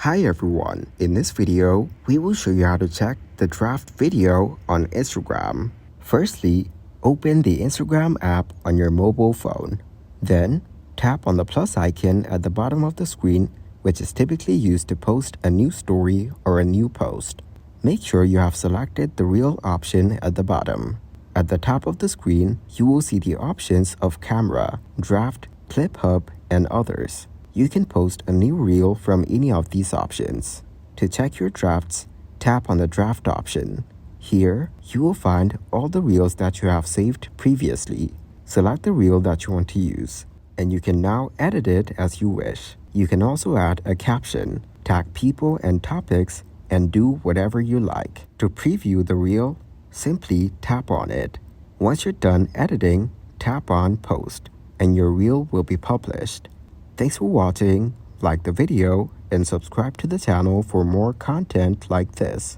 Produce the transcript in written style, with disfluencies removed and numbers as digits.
Hi everyone, in this video, we will show you how to check the draft video on Instagram. Firstly, open the Instagram app on your mobile phone. Then, tap on the plus icon at the bottom of the screen, which is typically used to post a new story or a new post. Make sure you have selected the reel option at the bottom. At the top of the screen, you will see the options of camera, draft, clip hub, and others. You can post a new reel from any of these options. To check your drafts, tap on the draft option. Here, you will find all the reels that you have saved previously. Select the reel that you want to use, and you can now edit it as you wish. You can also add a caption, tag people and topics, and do whatever you like. To preview the reel, simply tap on it. Once you're done editing, tap on Post, and your reel will be published. Thanks for watching, like the video, and subscribe to the channel for more content like this.